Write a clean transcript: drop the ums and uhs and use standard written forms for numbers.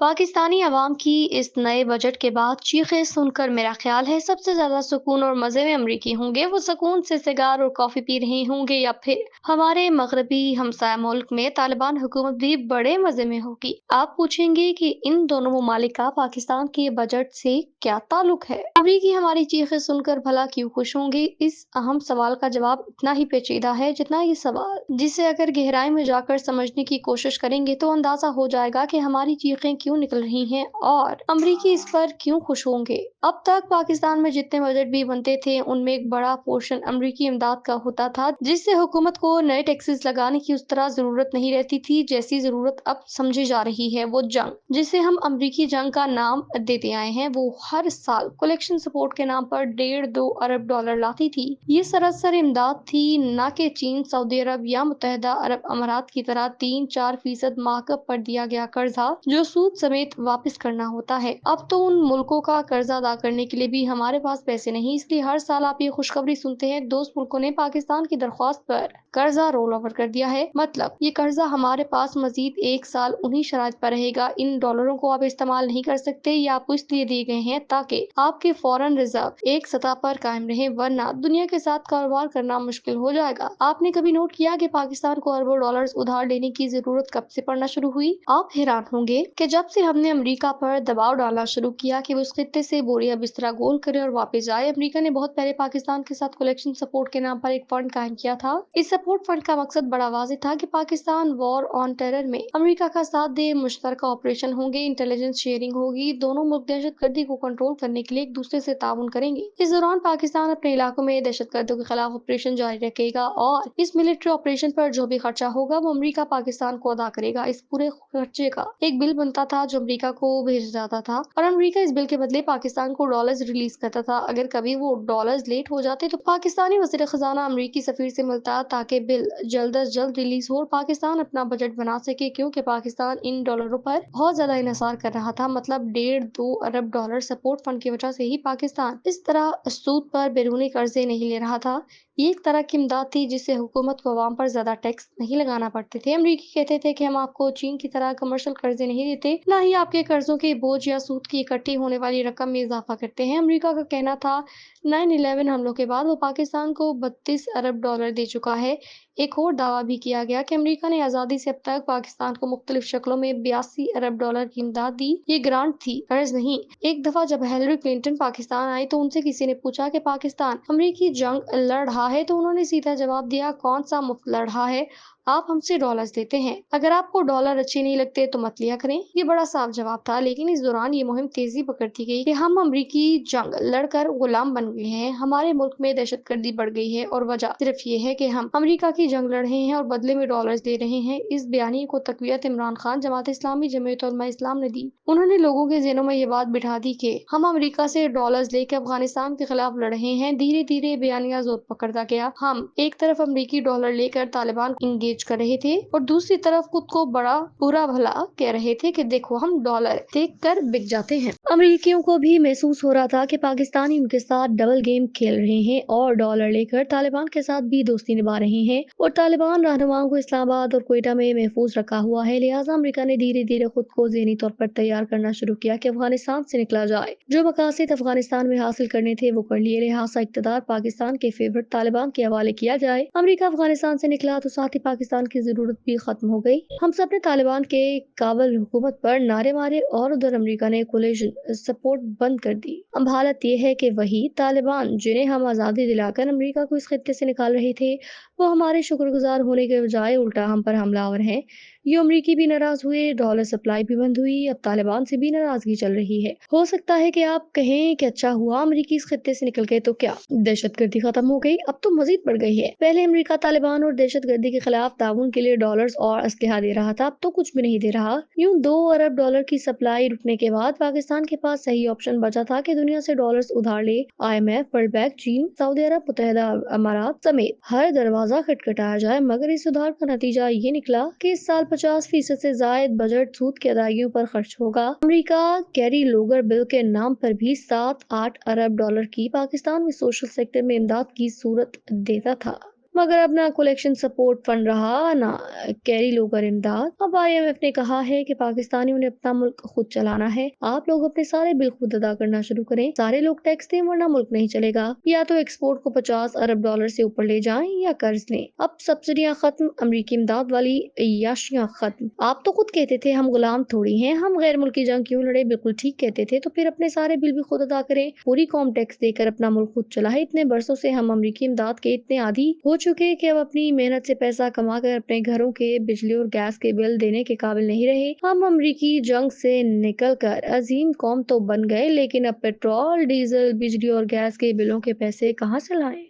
پاکستانی عوام کی اس نئے بجٹ کے بعد چیخیں سن کر میرا خیال ہے سب سے زیادہ سکون اور مزے میں امریکی ہوں گے۔ وہ سکون سے سگار اور کافی پی رہے ہوں گے، یا پھر ہمارے مغربی ہمسایہ ملک میں طالبان حکومت بھی بڑے مزے میں ہوگی۔ آپ پوچھیں گے کہ ان دونوں ممالک کا پاکستان کے بجٹ سے کیا تعلق ہے؟ امریکی ہماری چیخیں سن کر بھلا کیوں خوش ہوں گے؟ اس اہم سوال کا جواب اتنا ہی پیچیدہ ہے جتنا یہ سوال، جسے اگر گہرائی میں جا کر سمجھنے کی کوشش کریں گے تو اندازہ ہو جائے گا کہ ہماری چیخیں کیوں نکل رہی ہیں اور امریکی اس پر کیوں خوش ہوں گے۔ اب تک پاکستان میں جتنے بجٹ بھی بنتے تھے ان میں ایک بڑا پورشن امریکی امداد کا ہوتا تھا، جس سے حکومت کو نئے ٹیکسز لگانے کی اس طرح ضرورت نہیں رہتی تھی جیسی ضرورت اب سمجھی جا رہی ہے۔ وہ جنگ جسے ہم امریکی جنگ کا نام دیتے آئے ہیں، وہ ہر سال کولیکشن سپورٹ کے نام پر 1.5-2 ارب ڈالر لاتی تھی۔ یہ سراسر امداد تھی، نہ کہ چین، سعودی عرب یا متحدہ عرب امارات کی طرح 3-4% مارک اپ پر دیا گیا قرضہ جو سود سمیت واپس کرنا ہوتا ہے۔ اب تو ان ملکوں کا قرضہ ادا کرنے کے لیے بھی ہمارے پاس پیسے نہیں، اس لیے ہر سال آپ یہ خوشخبری سنتے ہیں دوست ملکوں نے پاکستان کی درخواست پر قرضہ رول اوور کر دیا ہے۔ مطلب یہ قرضہ ہمارے پاس مزید 1 سال انہی شرائط پر رہے گا۔ ان ڈالروں کو آپ استعمال نہیں کر سکتے، یہ آپ کو اس لیے دیے گئے ہیں تاکہ آپ کے فورن ریزرو ایک سطح پر قائم رہیں، ورنہ دنیا کے ساتھ کاروبار کرنا مشکل ہو جائے گا۔ آپ نے کبھی نوٹ کیا کہ پاکستان کو اربوں ڈالرز ادھار لینے کی ضرورت کب سے پڑنا شروع ہوئی؟ آپ حیران ہوں گے کہ جب سے ہم نے امریکہ پر دباؤ ڈالنا شروع کیا کہ وہ اس خطے سے بوریا بستر گول کرے اور واپس جائے۔ امریکہ نے بہت پہلے پاکستان کے ساتھ کولیکشن سپورٹ کے نام پر ایک فنڈ قائم کیا تھا۔ اس سپورٹ فنڈ کا مقصد بڑا واضح تھا کہ پاکستان وار آن ٹیرر میں امریکہ کا ساتھ دے، مشترکہ آپریشن ہوں گے، انٹیلیجنس شیئرنگ ہوگی، دونوں ملک دہشت گردی کو کنٹرول کرنے کے لیے ایک دوسرے سے تعاون کریں گے۔ اس دوران پاکستان اپنے علاقوں میں دہشت گردوں کے خلاف آپریشن جاری رکھے گا اور اس ملٹری آپریشن پر جو بھی خرچہ ہوگا وہ امریکہ پاکستان کو ادا کرے گا۔ اس پورے خرچے کا ایک بل بنتا تھا جو امریکہ کو بھیجا جاتا تھا اور امریکہ اس بل کے بدلے پاکستان کو ڈالرز ریلیز کرتا تھا۔ اگر کبھی وہ ڈالرز لیٹ ہو جاتے تو پاکستانی وزیر خزانہ امریکی سفیر سے ملتا تاکہ بل جلد از جلد ریلیز ہو اور پاکستان اپنا بجٹ بنا سکے، کیونکہ پاکستان ان ڈالروں پر بہت زیادہ انحصار کر رہا تھا۔ مطلب 1.5-2 ارب ڈالر سپورٹ فنڈ کی وجہ سے ہی پاکستان اس طرح سود پر بیرونی قرضے نہیں لے رہا تھا۔ یہ ایک طرح کی امداد تھی جس سے حکومت کو عوام پر زیادہ ٹیکس نہیں لگانا پڑتے تھے۔ امریکی کہتے تھے کہ ہم آپ کو چین کی طرح کمرشل قرضے نہیں دیتے، نہ ہی آپ کے قرضوں کے بوجھ یا سود کی اکٹھی ہونے والی رقم میں اضافہ کرتے ہیں۔ امریکہ کا کہنا تھا 9/11 حملوں کے بعد وہ پاکستان کو 32 ارب ڈالر دے چکا ہے۔ ایک اور دعویٰ بھی کیا گیا کہ امریکہ نے آزادی سے اب تک پاکستان کو مختلف شکلوں میں 82 ارب ڈالر کی امداد دی۔ یہ گرانٹ تھی، قرض نہیں۔ ایک دفعہ جب ہیلری کلنٹن پاکستان آئی تو ان سے کسی نے پوچھا کہ پاکستان امریکی جنگ لڑ رہا ہے تو انہوں نے سیدھا جواب دیا، کون سا مفت لڑ رہا ہے، آپ ہم سے ڈالرز لیتے ہیں، اگر آپ کو ڈالر اچھے نہیں لگتے تو مت لیا کریں۔ یہ بڑا صاف جواب تھا، لیکن اس دوران یہ مہم تیزی پکڑتی گئی کہ ہم امریکی جنگ لڑ کر غلام بن گئے ہیں، ہمارے ملک میں دہشت گردی بڑھ گئی ہے اور وجہ صرف یہ ہے کہ ہم امریکہ کی جنگ لڑ رہے ہیں اور بدلے میں ڈالرز لے رہے ہیں۔ اس بیانیے کو تقویت عمران خان، جماعت اسلامی، جمعیت علماء اسلام نے دی۔ انہوں نے لوگوں کے ذہنوں میں یہ بات بٹھا دی کہ ہم امریکہ سے ڈالرز لے کے افغانستان کے خلاف لڑ رہے ہیں۔ دھیرے دھیرے بیانیہ زور پکڑتا گیا۔ ہم ایک طرف امریکی ڈالر لے کر طالبان انگیج کر رہے تھے اور دوسری طرف خود کو بڑا برا بھلا کہہ رہے تھے کہ دیکھو ہم ڈالر دیکھ کر بک جاتے ہیں۔ امریکیوں کو بھی محسوس ہو رہا تھا کہ پاکستانی ان کے ساتھ ڈبل گیم کھیل رہے ہیں اور ڈالر لے کر طالبان کے ساتھ بھی دوستی نبھا رہے ہیں اور طالبان رہنماؤں کو اسلام آباد اور کوئٹہ میں محفوظ رکھا ہوا ہے۔ لہٰذا امریکہ نے دھیرے دھیرے خود کو ذہنی طور پر تیار کرنا شروع کیا کہ افغانستان سے نکلا جائے۔ جو مقاصد افغانستان میں حاصل کرنے تھے وہ کر لیے، لہٰذا اقتدار پاکستان کے فیورٹ طالبان کے حوالے کیا جائے۔ امریکہ افغانستان سے نکلا تو ساتھ ہی پاکستان کی ضرورت بھی ختم ہو گئی۔ ہم سب نے طالبان کے کابل حکومت پر نعرے مارے اور ادھر امریکہ نے کولیشن سپورٹ بند کر دی۔ اب حالت یہ ہے کہ وہی طالبان جنہیں ہم آزادی دلا کر امریکہ کو اس خطے سے نکال رہے تھے وہ ہمارے شکر گزار ہونے کے بجائے الٹا ہم پر حملہ آور ہیں۔ یہ امریکی بھی ناراض ہوئے، ڈالر سپلائی بھی بند ہوئی، اب طالبان سے بھی ناراضگی چل رہی ہے۔ ہو سکتا ہے کہ آپ کہیں کہ اچھا ہوا امریکی اس خطے سے نکل گئے تو کیا دہشت گردی ختم ہو گئی؟ اب تو مزید بڑھ گئی ہے۔ پہلے امریکہ طالبان اور دہشت گردی کے خلاف تعاون کے لیے ڈالرز اور اسلحہ دے رہا تھا، اب تو کچھ بھی نہیں دے رہا۔ یوں 2 ارب ڈالر کی سپلائی رکنے کے بعد پاکستان کے پاس صحیح آپشن بچا تھا کہ دنیا سے ڈالرز ادھار لے۔ IMF، ورلڈ بینک، چین، سعودی عرب، متحدہ امارات سمیت ہر دروازہ کھٹکھٹایا جائے، مگر اس ادھار کا نتیجہ یہ نکلا کہ اس سال 50% سے زائد بجٹ سود کی ادائیگیوں پر خرچ ہوگا۔ امریکہ کیری لوگر بل کے نام پر بھی 7-8 ارب ڈالر کی پاکستان میں سوشل سیکٹر میں امداد کی صورت دیتا تھا، مگر اب نہ کولیکشن سپورٹ فنڈ رہا نہ کیری لوگر امداد۔ اب IMF نے کہا ہے کہ پاکستانیوں نے اپنا ملک خود چلانا ہے، آپ لوگ اپنے سارے بل خود ادا کرنا شروع کریں، سارے لوگ ٹیکس دیں ورنہ ملک نہیں چلے گا، یا تو ایکسپورٹ کو 50 ارب ڈالر سے اوپر لے جائیں یا قرض لیں۔ اب سبسڈیاں ختم، امریکی امداد والی عیاشیاں ختم۔ آپ تو خود کہتے تھے ہم غلام تھوڑی ہیں، ہم غیر ملکی جنگ کیوں لڑے، بالکل ٹھیک کہتے تھے، تو پھر اپنے سارے بل بھی خود ادا کریں، پوری قوم ٹیکس دے کر اپنا ملک خود چلائے۔ اتنے برسوں سے ہم امریکی امداد کے اتنے عادی ہو چکے کہ اب اپنی محنت سے پیسہ کما کر اپنے گھروں کے بجلی اور گیس کے بل دینے کے قابل نہیں رہے۔ ہم امریکی جنگ سے نکل کر عظیم قوم تو بن گئے، لیکن اب پیٹرول، ڈیزل، بجلی اور گیس کے بلوں کے پیسے کہاں سے لائیں؟